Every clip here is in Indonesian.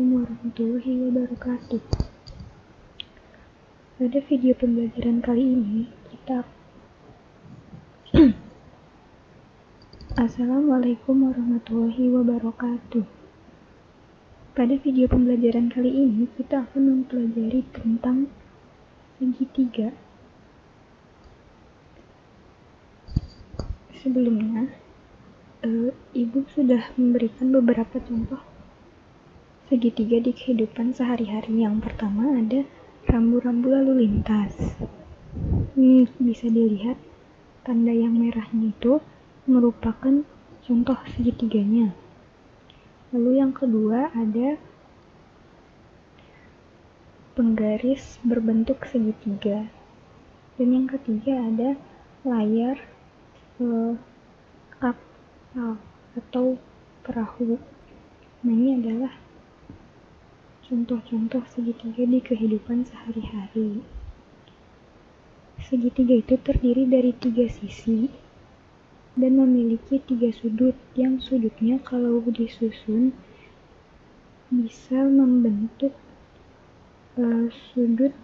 Assalamualaikum warahmatullahi wabarakatuh. Pada video pembelajaran kali ini kita Assalamualaikum warahmatullahi wabarakatuh. Pada video pembelajaran kali ini kita akan mempelajari tentang segitiga. Sebelumnya, Ibu sudah memberikan beberapa contoh segitiga di kehidupan sehari-hari. Yang pertama ada rambu-rambu lalu lintas. Ini bisa dilihat tanda yang merahnya itu merupakan contoh segitiganya. Lalu yang kedua ada penggaris berbentuk segitiga. Dan yang ketiga ada layar kapal atau perahu. Nah, ini adalah contoh-contoh segitiga di kehidupan sehari-hari. Segitiga itu terdiri dari 3 sisi dan memiliki 3 sudut, yang sudutnya kalau disusun bisa membentuk sudut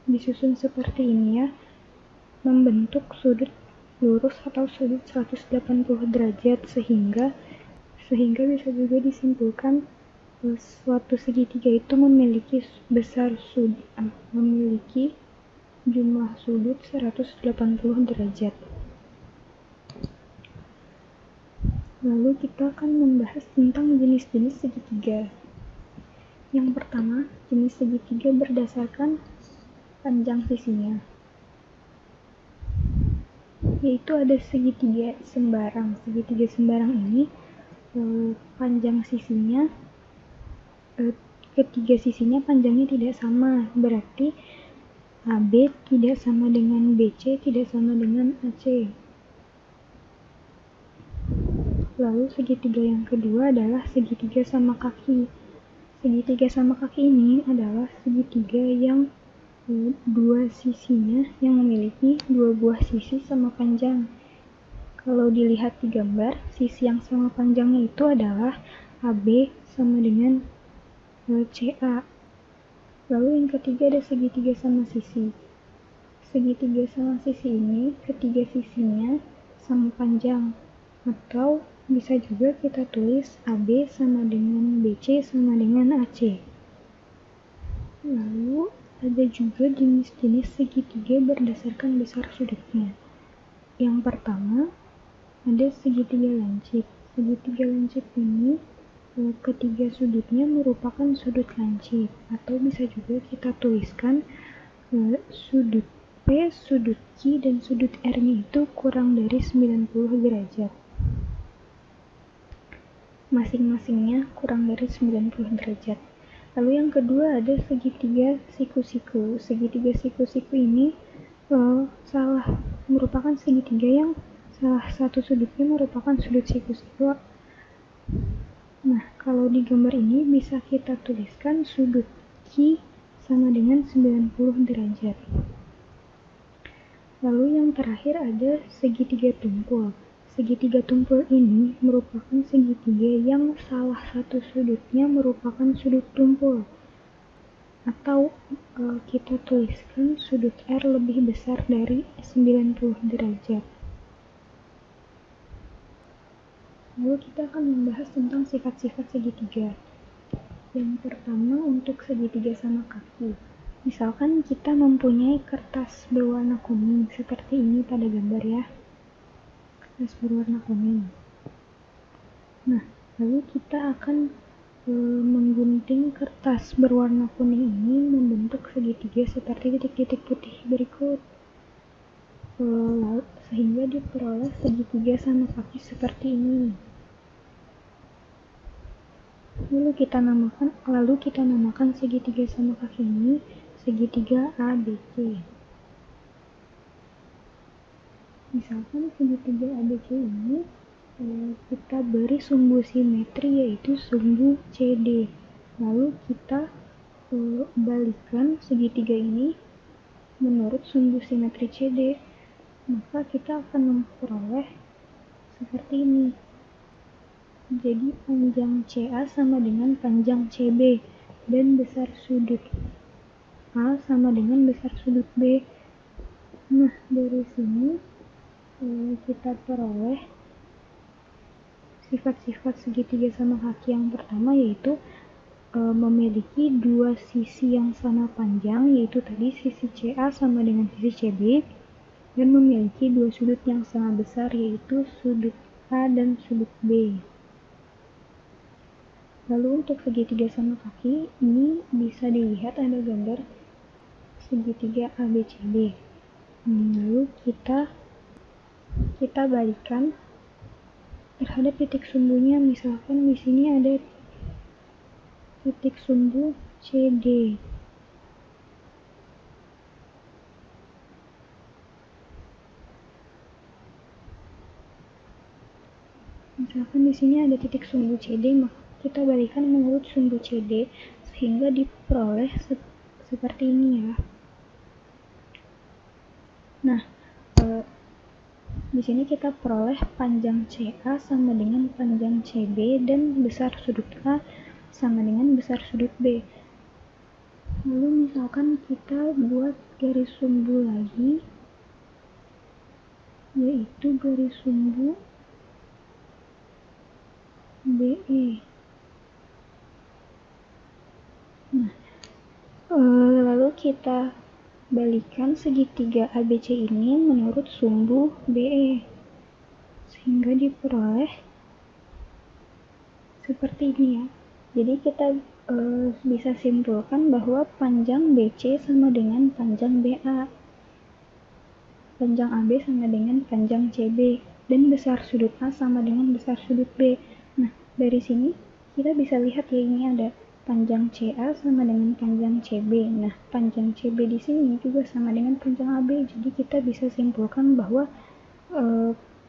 disusun seperti ini ya, membentuk sudut lurus atau sudut 180 derajat sehingga bisa juga disimpulkan suatu segitiga itu memiliki memiliki jumlah sudut 180 derajat. Lalu kita akan membahas tentang jenis-jenis segitiga. Yang pertama, jenis segitiga berdasarkan panjang sisinya, yaitu ada segitiga sembarang. Segitiga sembarang ini panjang sisinya, ketiga sisinya panjangnya tidak sama, berarti AB tidak sama dengan BC, tidak sama dengan AC. Lalu segitiga yang kedua adalah segitiga sama kaki. Segitiga sama kaki ini adalah segitiga yang dua sisinya yang memiliki dua buah sisi sama panjang. Kalau dilihat di gambar, sisi yang sama panjangnya itu adalah AB sama dengan CA. Lalu yang ketiga ada segitiga sama sisi. Segitiga sama sisi ini ketiga sisinya sama panjang, atau bisa juga kita tulis AB sama dengan BC sama dengan AC. Lalu ada juga jenis-jenis segitiga berdasarkan besar sudutnya. Yang pertama ada segitiga lancip. Segitiga lancip ini ketiga sudutnya merupakan sudut lancip, atau bisa juga kita tuliskan sudut P, sudut Q, dan sudut R-nya itu kurang dari 90 derajat. Masing-masingnya kurang dari 90 derajat. Lalu yang kedua ada segitiga siku-siku. Segitiga siku-siku ini merupakan segitiga yang salah satu sudutnya merupakan sudut siku-siku. Nah, kalau di gambar ini bisa kita tuliskan sudut Q sama dengan 90 derajat. Lalu yang terakhir ada segitiga tumpul. Segitiga tumpul ini merupakan segitiga yang salah satu sudutnya merupakan sudut tumpul, atau kita tuliskan sudut R lebih besar dari 90 derajat. Lalu kita akan membahas tentang sifat-sifat segitiga. Yang pertama untuk segitiga sama kaki. Misalkan kita mempunyai kertas berwarna kuning seperti ini pada gambar ya. Kertas berwarna kuning. Nah, lalu kita akan menggunting kertas berwarna kuning ini membentuk segitiga seperti titik-titik putih berikut, sehingga diperoleh segitiga sama kaki seperti ini. Lalu kita namakan segitiga sama kaki ini segitiga ABC. Misalkan segitiga ABC ini kita beri sumbu simetri yaitu sumbu CD. Lalu kita balikkan segitiga ini menurut sumbu simetri CD, maka kita akan memperoleh seperti ini. Jadi panjang CA sama dengan panjang CB dan besar sudut A sama dengan besar sudut B. Nah, dari sini kita peroleh sifat-sifat segitiga sama kaki yang pertama, yaitu memiliki dua sisi yang sama panjang, yaitu tadi sisi CA sama dengan sisi CB, dan memiliki dua sudut yang sama besar, yaitu sudut A dan sudut B. Lalu untuk segitiga sama kaki, ini bisa dilihat ada gambar segitiga ABCD. Lalu kita balikan terhadap titik sumbunya. Misalkan di sini ada titik sumbu CD. Misalkan di sini ada titik sumbu CD, maka kita balikan menurut sumbu CD sehingga diperoleh seperti ini ya. Nah, di sini kita peroleh panjang CA sama dengan panjang CB dan besar sudut A sama dengan besar sudut B. Lalu misalkan kita buat garis sumbu lagi, yaitu garis sumbu BE. Nah, lalu kita balikan segitiga ABC ini menurut sumbu BE sehingga diperoleh seperti ini ya. Jadi kita bisa simpulkan bahwa panjang BC sama dengan panjang BA, panjang AB sama dengan panjang CB, dan besar sudut A sama dengan besar sudut B. Nah, dari sini kita bisa lihat ya, ini ada panjang CA sama dengan panjang CB. Nah, panjang CB di sini juga sama dengan panjang AB. Jadi kita bisa simpulkan bahwa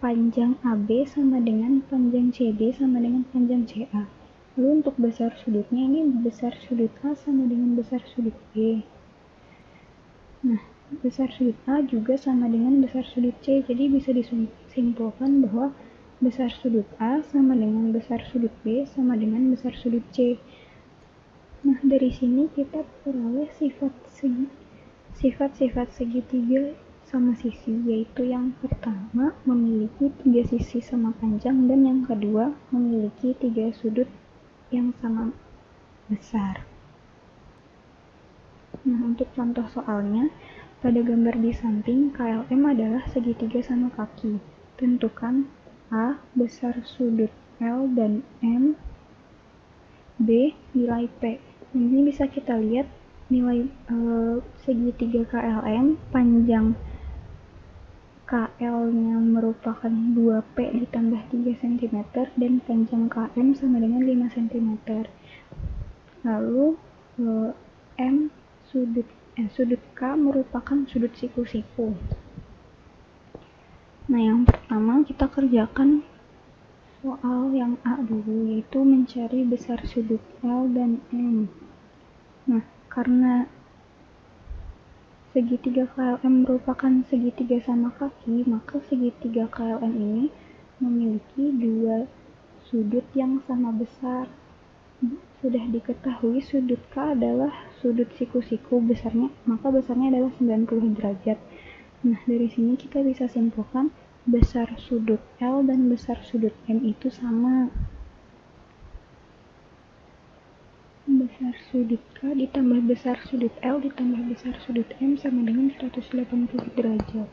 panjang AB sama dengan panjang CB sama dengan panjang CA. Lalu untuk besar sudutnya, ini besar sudut A sama dengan besar sudut B. Nah, besar sudut A juga sama dengan besar sudut C. Jadi bisa disimpulkan bahwa besar sudut A sama dengan besar sudut B sama dengan besar sudut C. Nah, dari sini kita peroleh sifat-sifat segitiga sama sisi, yaitu yang pertama memiliki 3 sisi sama panjang, dan yang kedua memiliki 3 sudut yang sama besar. Nah, untuk contoh soalnya, pada gambar di samping, KLM adalah segitiga sama kaki. Tentukan A besar sudut L dan M, B nilai P. Ini bisa kita lihat nilai segitiga KLM, panjang KL-nya merupakan 2P ditambah 3 cm, dan panjang KM sama dengan 5 cm. Lalu sudut K merupakan sudut siku-siku. Nah, yang pertama kita kerjakan soal yang A dulu, yaitu mencari besar sudut L dan M. Nah, karena segitiga KLM merupakan segitiga sama kaki, maka segitiga KLM ini memiliki 2 sudut yang sama besar. Sudah diketahui sudut K adalah sudut siku-siku, maka besarnya adalah 90 derajat. Nah, dari sini kita bisa simpulkan besar sudut L dan besar sudut M itu sama. Besar sudut K ditambah besar sudut L ditambah besar sudut M sama dengan 180 derajat.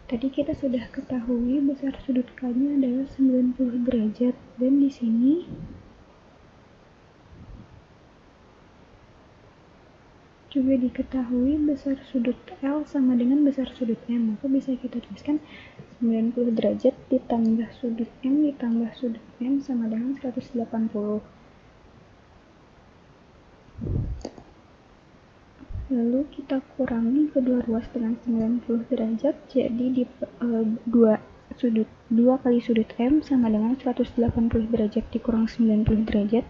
Tadi kita sudah ketahui besar sudut K-nya adalah 90 derajat, dan di sini juga diketahui besar sudut L sama dengan besar sudut M, maka bisa kita tuliskan 90 derajat ditambah sudut M ditambah sudut M sama dengan 180. Lalu kita kurangi kedua ruas dengan 90 derajat, jadi dua kali sudut M sama dengan 180 derajat dikurang 90 derajat,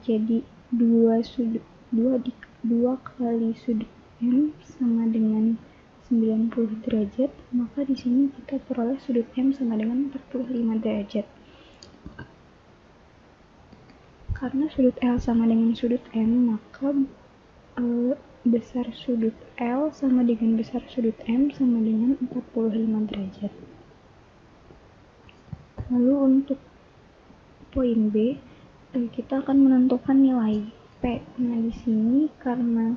jadi 2 kali sudut M sama dengan 90 derajat, maka di sini kita peroleh sudut M sama dengan 45 derajat. Karena sudut L sama dengan sudut M, maka besar sudut L sama dengan besar sudut M sama dengan 45 derajat. Lalu untuk poin B, kita akan menentukan nilai P. Nah, di sini karena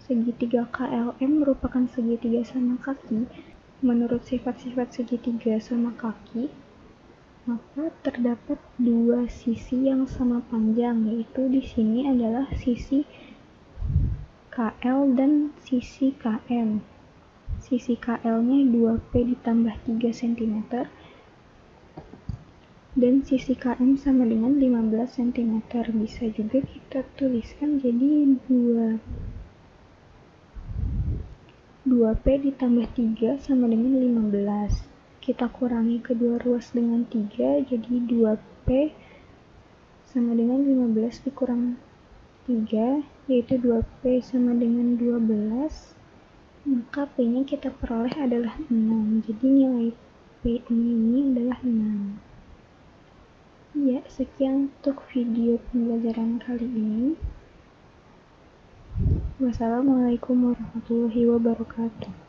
segitiga KLM merupakan segitiga sama kaki, menurut sifat-sifat segitiga sama kaki, maka terdapat dua sisi yang sama panjang, yaitu di sini adalah sisi KL dan sisi KM. Sisi KL-nya 2P ditambah 3 cm, dan sisi KM sama dengan 15 cm. Bisa juga kita tuliskan jadi 2P ditambah 3 sama dengan 15. Kita kurangi kedua ruas dengan 3, jadi 2P sama dengan 15 dikurang 3, yaitu 2P sama dengan 12. Maka P-nya kita peroleh adalah 6. Jadi nilai P-nya ini adalah 6. Ya, sekian untuk video pembelajaran kali ini. Wassalamualaikum warahmatullahi wabarakatuh.